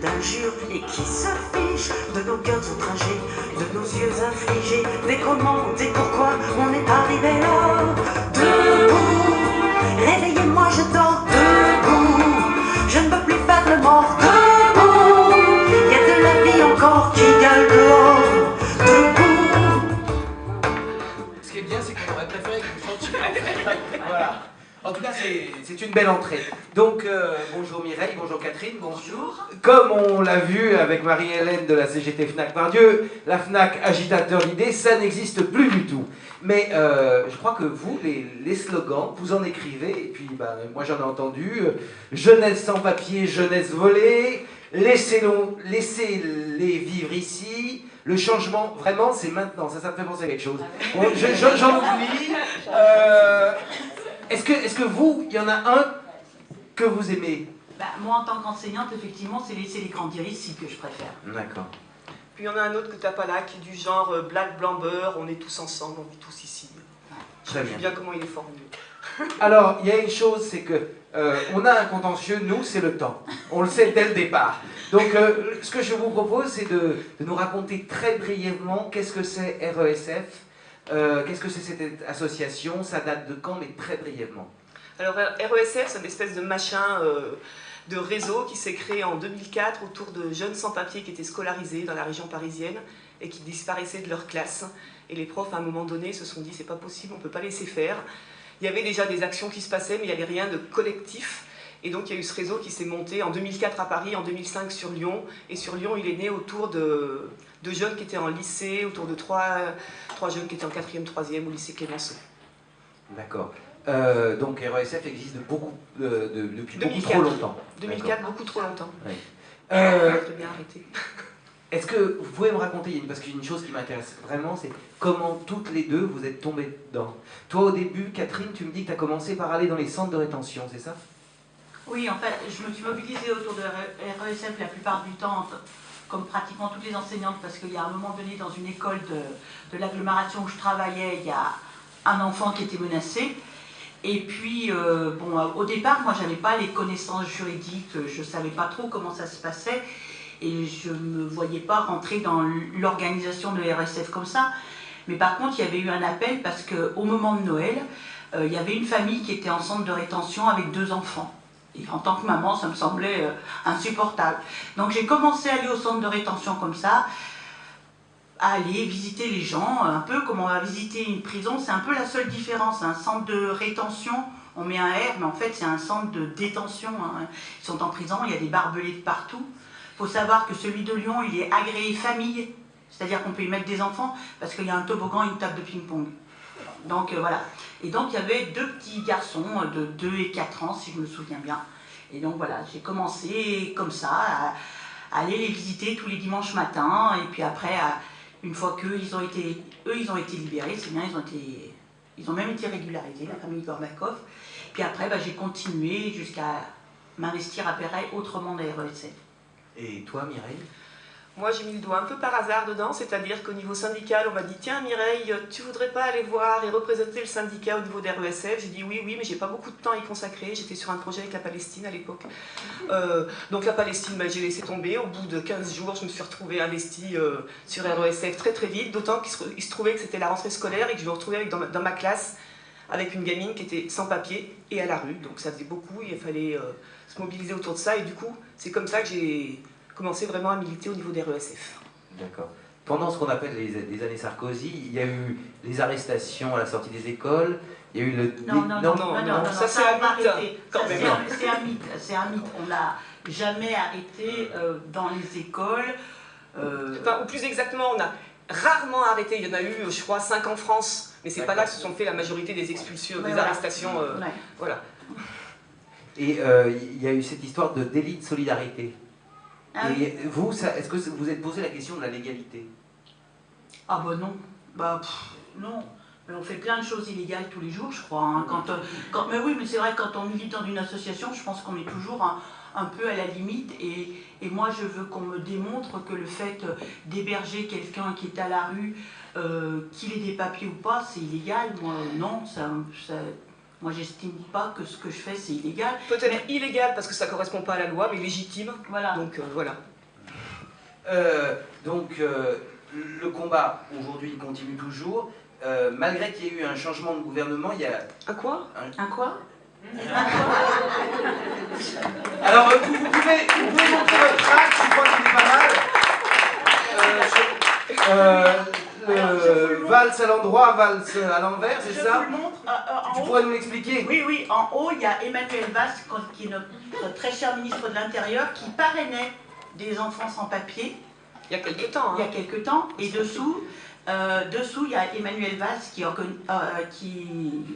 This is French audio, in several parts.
d'injures et qui se fiche de nos cœurs outragés, de nos yeux affligés, des comment, des pourquoi on est arrivé là. Debout, réveillez-moi, je dors debout, je ne peux plus faire le mort. Debout, il y a de la vie encore qui gueule dehors. Debout. Ce qui est bien, c'est qu'on aurait préféré que vous chantiez. Voilà. En tout cas, c'est une belle entrée. Donc, bonjour Mireille, bonjour Catherine, bonjour. Comme on l'a vu avec Marie-Hélène de la CGT Fnac Pardieu, la Fnac agitateur d'idées, ça n'existe plus du tout. Mais je crois que vous, les slogans, vous en écrivez, et puis moi j'en ai entendu, jeunesse sans papier, jeunesse volée, laissez-les vivre ici, le changement, vraiment, c'est maintenant, ça me fait penser à quelque chose. Bon, j'en oublie. Est-ce que vous, il y en a un que vous aimez? Moi, en tant qu'enseignante, effectivement, c'est laisser les grandir ici que je préfère. D'accord. Puis il y en a un autre que tu n'as pas là, qui est du genre black, blanc, beurre, on est tous ensemble, on vit tous ici. Très bien. Je sais bien comment il est formulé. Alors, il y a une chose, c'est que on a un contentieux, nous, c'est le temps. On le sait dès le départ. Donc, ce que je vous propose, c'est de nous raconter très brièvement qu'est-ce que c'est RESF, qu'est-ce que c'est cette association, ça date de quand, mais très brièvement. Alors, RESF, c'est une espèce de machin de réseau qui s'est créé en 2004 autour de jeunes sans-papiers qui étaient scolarisés dans la région parisienne et qui disparaissaient de leur classe. Et les profs, à un moment donné, se sont dit « c'est pas possible, on ne peut pas laisser faire ». Il y avait déjà des actions qui se passaient, mais il n'y avait rien de collectif. Et donc, il y a eu ce réseau qui s'est monté en 2004 à Paris, en 2005 sur Lyon. Et sur Lyon, il est né autour de jeunes qui étaient en lycée, autour de trois jeunes qui étaient en 4e, 3e au lycée Clémenceau. D'accord. Donc RESF existe depuis 2004. beaucoup trop longtemps. 2004, beaucoup trop longtemps. Oui. Très bien arrêté. Est-ce que vous pouvez me raconter, parce qu'il y a une chose qui m'intéresse vraiment, c'est comment toutes les deux vous êtes tombées dedans. Toi au début, Catherine, tu me dis que tu as commencé par aller dans les centres de rétention, c'est ça? Oui, en fait, je me suis mobilisée autour de RESF la plupart du temps, comme pratiquement toutes les enseignantes, parce qu'il y a un moment donné, dans une école de l'agglomération où je travaillais, il y a un enfant qui était menacé. Et puis, au départ, moi, j'avais pas les connaissances juridiques, je savais pas trop comment ça se passait, et je me voyais pas rentrer dans l'organisation de RSF comme ça. Mais par contre, il y avait eu un appel parce qu'au moment de Noël, il y avait une famille qui était en centre de rétention avec 2 enfants. Et en tant que maman, ça me semblait insupportable. Donc j'ai commencé à aller au centre de rétention comme ça, à aller visiter les gens, un peu comme on va visiter une prison. C'est un peu la seule différence. Un centre de rétention, on met un R, mais en fait c'est un centre de détention. Hein. Ils sont en prison, il y a des barbelés de partout. Il faut savoir que celui de Lyon, il est agréé famille, c'est-à-dire qu'on peut y mettre des enfants, parce qu'il y a un toboggan et une table de ping-pong. Donc voilà. Et donc il y avait 2 petits garçons de 2 et 4 ans, si je me souviens bien. Et donc voilà, j'ai commencé comme ça, à aller les visiter tous les dimanches matins, et puis après, une fois qu'eux, ils ont été libérés, c'est bien, ils ont même été régularisés, la famille Gormakov. Puis après, j'ai continué jusqu'à m'investir à Péray autrement dans les RESF. Et toi, Mireille? Moi, j'ai mis le doigt un peu par hasard dedans, c'est-à-dire qu'au niveau syndical, on m'a dit « Tiens, Mireille, tu voudrais pas aller voir et représenter le syndicat au niveau des RESF ?» J'ai dit « Oui, oui, mais j'ai pas beaucoup de temps à y consacrer. » J'étais sur un projet avec la Palestine à l'époque. Donc la Palestine, j'ai laissé tomber. Au bout de 15 jours, je me suis retrouvée investie sur RESF très très vite, d'autant qu'il se trouvait que c'était la rentrée scolaire et que je me retrouvais dans ma classe avec une gamine qui était sans papier et à la rue. Donc ça faisait beaucoup, il fallait se mobiliser autour de ça. Et du coup, c'est comme ça que j'ai commencé vraiment à militer au niveau des RESF. D'accord. Pendant ce qu'on appelle les années Sarkozy, il y a eu les arrestations à la sortie des écoles, il y a eu le... Non, ça c'est un mythe. C'est un mythe. On l'a jamais arrêté dans les écoles. Enfin, ou plus exactement, on a rarement arrêté. Il y en a eu, je crois, 5 en France, mais c'est pas là que se sont fait la majorité des expulsions, des arrestations. Voilà. Et il y a eu cette histoire de délit de solidarité. Ah, et vous, est-ce que vous êtes posé la question de la légalité? Ah non. Non. Mais on fait plein de choses illégales tous les jours, je crois. Hein. Mais oui, mais c'est vrai, quand on milite dans une association, je pense qu'on est toujours un peu à la limite. Et moi, je veux qu'on me démontre que le fait d'héberger quelqu'un qui est à la rue, qu'il ait des papiers ou pas, c'est illégal. Moi, non, moi, j'estime pas que ce que je fais, c'est illégal. Peut-être illégal parce que ça correspond pas à la loi, mais légitime. Voilà. Donc voilà. Le combat, aujourd'hui, il continue toujours. Malgré qu'il y ait eu un changement de gouvernement, il y a... Un quoi? Un quoi? Alors, vous pouvez montrer votre tract, je crois qu'il est pas mal. Valse à l'endroit, valse à l'envers, c'est ça? Je vous le montre. Tu pourrais nous l'expliquer? Oui, oui. En haut, il y a Emmanuel Valls, qui est notre très cher ministre de l'Intérieur, qui parrainait des enfants sans papier. Il y a quelques temps. Hein. Il y a quelques temps. Et dessous, il y a Emmanuel Valls qui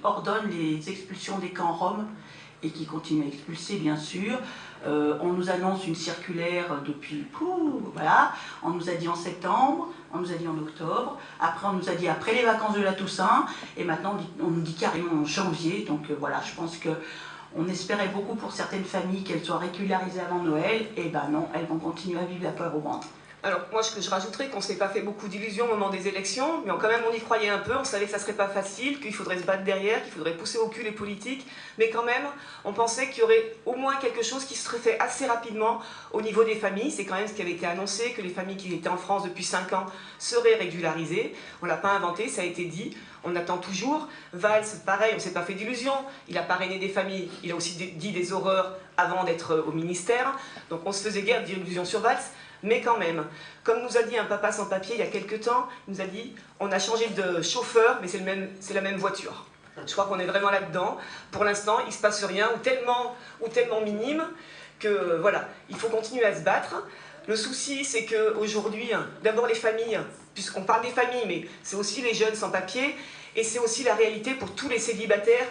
ordonne les expulsions des camps roms et qui continue à expulser, bien sûr. On nous annonce une circulaire depuis... voilà. On nous a dit en septembre, on nous a dit en octobre, après on nous a dit après les vacances de la Toussaint, et maintenant on nous dit carrément en janvier. Donc voilà, je pense que on espérait beaucoup pour certaines familles qu'elles soient régularisées avant Noël, et ben non, elles vont continuer à vivre la peur au ventre. Alors moi je rajouterais qu'on ne s'est pas fait beaucoup d'illusions au moment des élections, mais quand même on y croyait un peu, on savait que ça ne serait pas facile, qu'il faudrait se battre derrière, qu'il faudrait pousser au cul les politiques, mais quand même on pensait qu'il y aurait au moins quelque chose qui serait fait assez rapidement au niveau des familles. C'est quand même ce qui avait été annoncé, que les familles qui étaient en France depuis 5 ans seraient régularisées. On ne l'a pas inventé, ça a été dit, on attend toujours. Valls, pareil, on ne s'est pas fait d'illusions, il a parrainé des familles, il a aussi dit des horreurs avant d'être au ministère, donc on se faisait guère d'illusions sur Valls. Mais quand même, comme nous a dit un papa sans papier il y a quelques temps, il nous a dit on a changé de chauffeur, mais c'est la même voiture. Je crois qu'on est vraiment là-dedans. Pour l'instant, il ne se passe rien, ou tellement minime, que voilà, il faut continuer à se battre. Le souci, c'est qu'aujourd'hui, d'abord les familles, puisqu'on parle des familles, mais c'est aussi les jeunes sans papier, et c'est aussi la réalité pour tous les célibataires,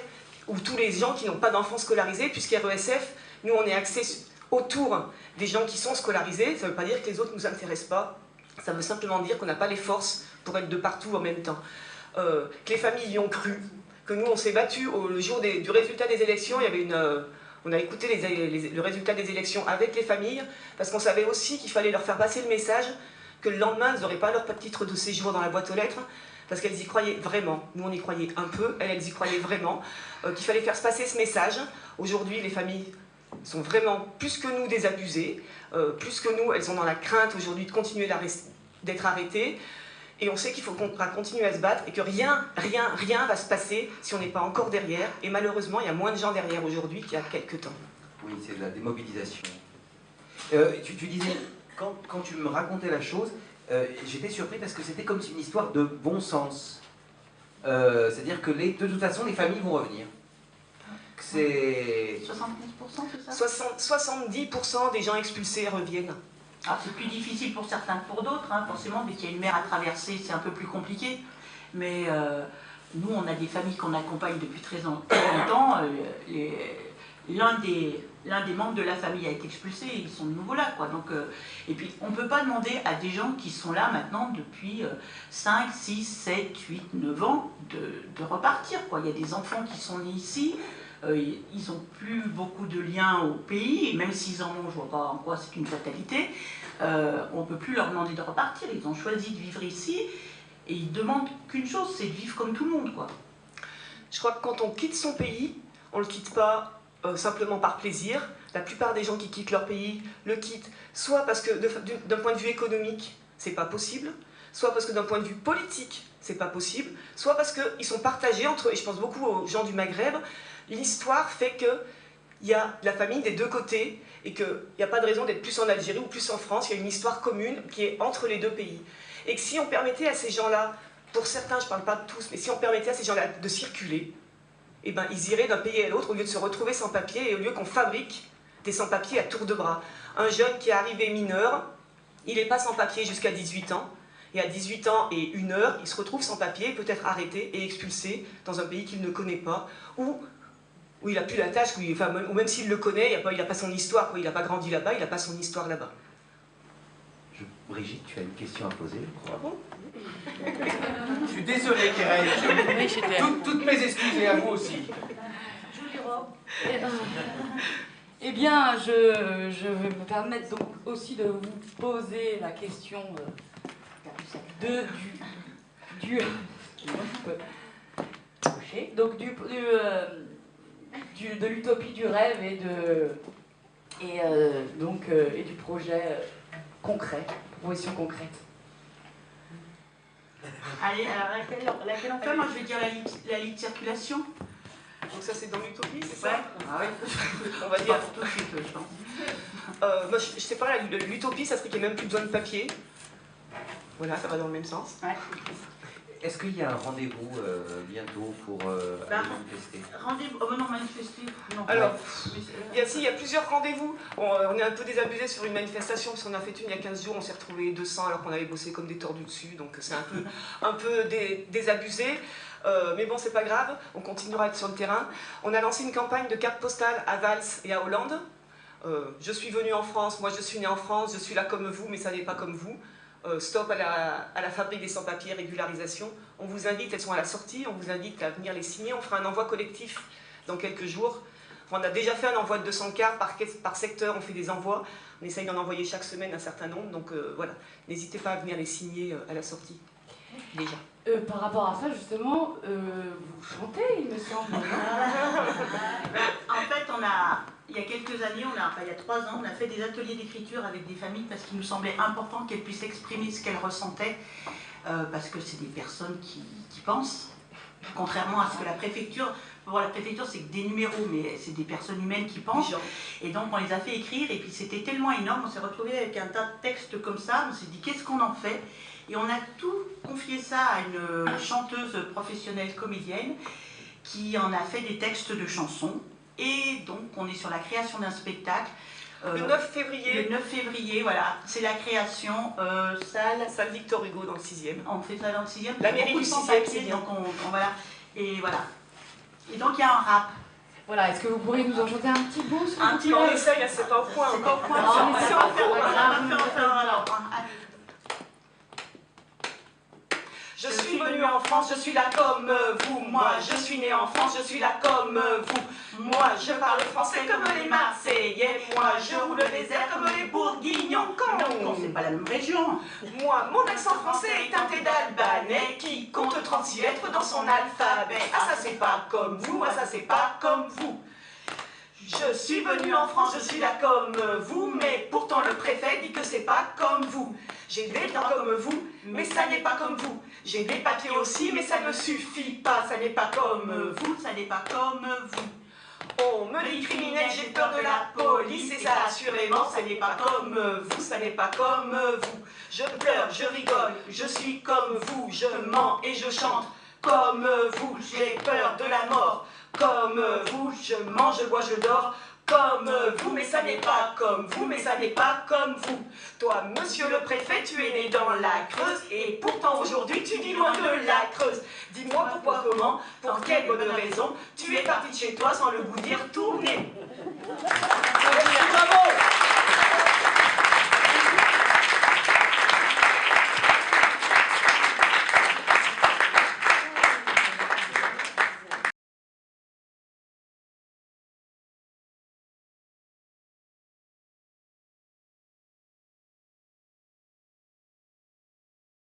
ou tous les gens qui n'ont pas d'enfants scolarisés, puisqu'RESF, nous on est axé autour des gens qui sont scolarisés. Ça ne veut pas dire que les autres ne nous intéressent pas, ça veut simplement dire qu'on n'a pas les forces pour être de partout en même temps. Que les familles y ont cru, que nous on s'est battus le jour du résultat des élections, il y avait on a écouté le résultat des élections avec les familles, parce qu'on savait aussi qu'il fallait leur faire passer le message que le lendemain, elles n'auraient pas leur titre de séjour dans la boîte aux lettres, parce qu'elles y croyaient vraiment. Nous, on y croyait un peu, elles y croyaient vraiment, qu'il fallait faire passer ce message. Aujourd'hui, les familles sont vraiment plus que nous des abusés, plus que nous, elles sont dans la crainte aujourd'hui de continuer d'être arrêtées, et on sait qu'il faut continuer à se battre, et que rien va se passer si on n'est pas encore derrière, et malheureusement, il y a moins de gens derrière aujourd'hui qu'il y a quelques temps. Oui, c'est de la démobilisation. Tu disais, quand tu me racontais la chose, j'étais surpris parce que c'était comme une histoire de bon sens. C'est-à-dire que de toute façon, les familles vont revenir. C'est 75%, c'est ça? 70% des gens expulsés reviennent. Alors c'est plus difficile pour certains que pour d'autres, hein. Forcément, dès qu'il y a une mer à traverser, c'est un peu plus compliqué. Mais nous, on a des familles qu'on accompagne depuis très longtemps. L'un des membres de la famille a été expulsé, et ils sont de nouveau là, quoi. Donc, et puis, on ne peut pas demander à des gens qui sont là maintenant depuis 5, 6, 7, 8, 9 ans de repartir, quoi. Il y a des enfants qui sont nés ici, ils n'ont plus beaucoup de liens au pays, et même s'ils en ont, je ne vois pas en quoi c'est une fatalité, on ne peut plus leur demander de repartir. Ils ont choisi de vivre ici, et ils demandent qu'une chose, c'est de vivre comme tout le monde, quoi. Je crois que quand on quitte son pays, on ne le quitte pas simplement par plaisir. La plupart des gens qui quittent leur pays le quittent soit parce que d'un point de vue économique, c'est pas possible, soit parce que d'un point de vue politique, c'est pas possible, soit parce qu'ils sont partagés entre eux. Et je pense beaucoup aux gens du Maghreb. L'histoire fait qu'il y a de la famille des deux côtés et qu'il n'y a pas de raison d'être plus en Algérie ou plus en France. Il y a une histoire commune qui est entre les deux pays. Et que si on permettait à ces gens-là, pour certains, je ne parle pas de tous, mais si on permettait à ces gens-là de circuler, eh ben, ils iraient d'un pays à l'autre au lieu de se retrouver sans papier et au lieu qu'on fabrique des sans-papiers à tour de bras. Un jeune qui est arrivé mineur, il n'est pas sans papier jusqu'à 18 ans, et à 18 ans et 1 heure, il se retrouve sans papier, peut-être arrêté et expulsé dans un pays qu'il ne connaît pas, où il n'a plus d'attache, ou même s'il le connaît, il n'a pas son histoire, quoi. Il n'a pas grandi là-bas, il n'a pas son histoire là-bas. Brigitte, tu as une question à poser, je crois. Bon. Je suis désolé, Kéraï. Toutes mes excuses, et à vous aussi. Jolie robe. Eh bien, je vais me permettre donc aussi de vous poser la question de l'utopie du rêve et du projet concret, propositions concrètes. Allez, alors laquelle on fait? Moi, je vais dire la libre circulation. Donc ça, c'est dans l'utopie, c'est ça? Ouais. Ah oui. On va dire. Tout de suite, je pense. Moi, je sais pas, l'utopie, ça serait qu'il n'y ait même plus besoin de papier. Voilà, ça va dans le même sens. Ouais. Est-ce qu'il y a un rendez-vous bientôt pour manifester? Rendez-vous. Oh, non, manifester. Non. Alors, Mais il y a plusieurs rendez-vous. On est un peu désabusé sur une manifestation, parce qu'on a fait une il y a 15 jours, on s'est retrouvé 200 alors qu'on avait bossé comme des tordus dessus, donc c'est un peu désabusé. Mais bon, c'est pas grave, on continuera à être sur le terrain. On a lancé une campagne de cartes postales à Valls et à Hollande. Je suis venu en France, moi je suis né en France, je suis là comme vous, mais ça n'est pas comme vous. Stop à la fabrique des sans-papiers, régularisation. On vous invite, elles sont à la sortie, on vous invite à venir les signer. On fera un envoi collectif dans quelques jours. Enfin, on a déjà fait un envoi de 200 cartes par secteur, on fait des envois. On essaye d'en envoyer chaque semaine un certain nombre. Donc voilà, n'hésitez pas à venir les signer à la sortie, déjà. Par rapport à ça, justement, vous chantez, il me semble. en fait, il y a quelques années, il y a 3 ans, on a fait des ateliers d'écriture avec des familles parce qu'il nous semblait important qu'elles puissent exprimer ce qu'elles ressentaient, parce que c'est des personnes qui pensent, contrairement à ce que la préfecture... Bon, la préfecture, c'est que des numéros, mais c'est des personnes humaines qui pensent. Et donc, on les a fait écrire, et puis c'était tellement énorme, on s'est retrouvé avec un tas de textes comme ça, on s'est dit, qu'est-ce qu'on en fait? Et on a tout confié ça à une chanteuse professionnelle comédienne qui en a fait des textes de chansons. Et donc, on est sur la création d'un spectacle. Le 9 février. Le 9 février, voilà. C'est la création salle Victor Hugo dans le 6e. On fait ça dans le 6e. La mairie du 6e, c'est bien. Donc, voilà. Et voilà. Et donc, il y a un rap. Voilà, est-ce que vous pourriez nous en chanter un petit bout? Un petit bout. On essaye, là, c'est pas au point. C'est pas au point. Non, mais c'est pas Je suis venu en France, je suis là comme vous. Moi, je suis né en France, je suis là comme vous. Moi, je parle français comme les Marseillais. Moi, je roule les airs comme les Bourguignons. Non, c'est pas la même région. Moi, mon accent français est teinté d'albanais qui compte 36 lettres dans son alphabet. Ah, ça c'est pas comme vous, ah, ça c'est pas comme vous. Je suis venu en France, je suis là comme vous, mais pourtant le préfet dit que c'est pas comme vous. J'ai des dents comme vous, mais ça n'est pas comme vous. J'ai des papiers aussi, mais ça ne suffit pas, ça n'est pas comme vous, ça n'est pas comme vous. On me dit criminel, j'ai peur de la police, et ça assurément, ça n'est pas comme vous, ça n'est pas comme vous. Je pleure, je rigole, je suis comme vous, je mens et je chante comme vous. J'ai peur de la mort, comme vous, je mange, je bois, je dors, comme vous, mais ça n'est pas comme vous, mais ça n'est pas comme vous. Toi, monsieur le préfet, tu es né dans la Creuse, et pourtant aujourd'hui tu vis loin de la Creuse. Dis-moi pourquoi, comment, pour quelle bonne raison, tu es parti de chez toi sans le goût d'y retourner.